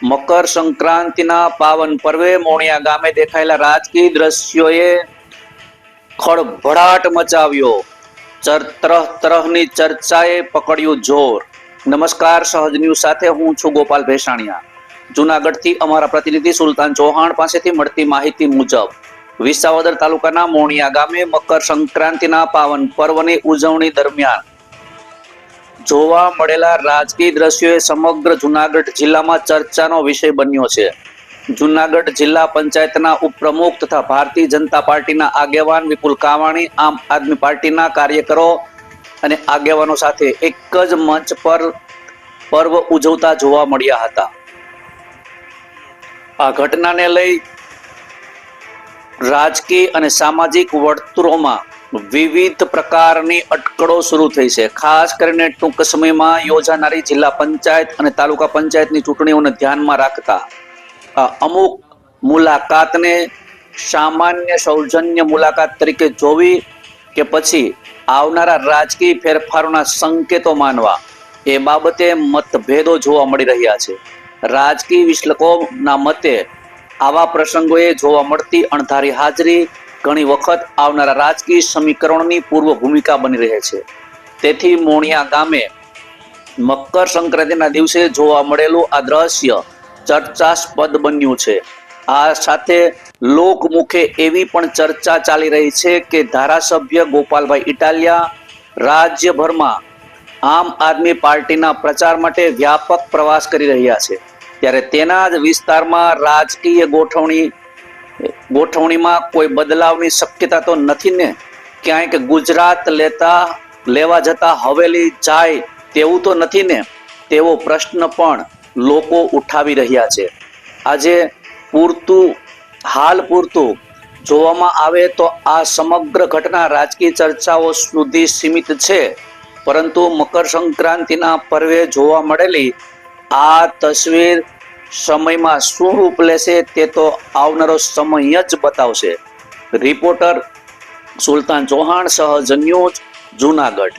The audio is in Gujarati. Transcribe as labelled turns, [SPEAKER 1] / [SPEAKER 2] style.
[SPEAKER 1] મકર સંક્રાંતિના પાવન પર્વે મોણિયા ગામે દેખાયેલા રાજકીય દ્રશ્યોએ ખળભળાટ મચાવ્યો. તરહની ચર્ચાએ પકડ્યું જોર. નમસ્કાર, સહજ ન્યૂઝ સાથે હું છું ગોપાલ ભેસાણીયા. જૂનાગઢથી અમારા પ્રતિનિધિ સુલતાન ચૌહાણ પાસેથી મળતી માહિતી મુજબ વિસાવદર તાલુકાના મોણિયા ગામે મકર સંક્રાંતિના પાવન પર્વની ઉજવણી દરમિયાન જોવા મળેલા રાજકીય દ્રશ્યોએ સમગ્ર જૂનાગઢ જિલ્લામાં ચર્ચાનો વિષય બન્યો છે. જૂનાગઢ જિલ્લા પંચાયતના ઉપપ્રમુખ તથા ભારતીય જનતા પાર્ટીના આગેવાન વિપુલ કાવાણી આમ આદમી પાર્ટીના કાર્યકરો અને આગેવાનો સાથે એક જ મંચ પર પર્વ ઉજવતા જોવા મળ્યા હતા. આ ઘટનાને લઈ રાજકીય અને સામાજિક વર્તુળોમાં વિવિધ પ્રકારની અટકળો શરૂ થઈ છે. ખાસ કરીને ટૂંક સમયમાં યોજાનારી જિલ્લા પંચાયત અને તાલુકા પંચાયતની ચૂંટણીઓને ધ્યાનમાં રાખતા અમુક મુલાકાતને સામાન્ય સૌજન્ય મુલાકાત તરીકે જોવી કે પછી આવનારા રાજકીય ફેરફારોના સંકેતો માનવા, એ બાબતે મતભેદો જોવા મળી રહ્યા છે. રાજકીય વિશ્લેષકોના મતે આવા પ્રસંગોએ જોવા મળતી અણધારી હાજરી ઘણી વખત આવનારા રાજકીય સમીકરણોની પૂર્વ ભૂમિકા બની રહે છે. તેથી મોણિયા ગામે મકર સંક્રાંતિના દિવસે જોવા મળેલું આ દ્રશ્ય ચર્ચાસ્પદ બન્યું છે. આ સાથે લોકમુખે એવી પણ ચર્ચા ચાલી રહી છે કે ધારાસભ્ય ગોપાલભાઈ ઇટાલિયા રાજ્યભરમાં આમ આદમી પાર્ટીના પ્રચાર માટે વ્યાપક પ્રવાસ કરી રહ્યા છે. ત્યારે તેના જ વિસ્તારમાં રાજકીય ગોઠવણીમાં કોઈ બદલાવની શક્યતા તો નથી ને? ક્યાંક ગુજરાત લેવા જતા હવેલી જાય તેવું તો નથી ને? તેવો પ્રશ્ન પણ લોકો ઉઠાવી રહ્યા છે. આજે હાલ પૂરતું જોવામાં આવે તો આ સમગ્ર ઘટના રાજકીય ચર્ચાઓ સુધી સીમિત છે, પરંતુ મકર સંક્રાંતિના પર્વે જોવા મળેલી આ તસવીર સમયમાં શું રૂપ લેશે તે તો આવનારો સમય જ બતાવશે. રિપોર્ટર સુલતાન ચૌહાણ, સહજ ન્યૂઝ, જૂનાગઢ.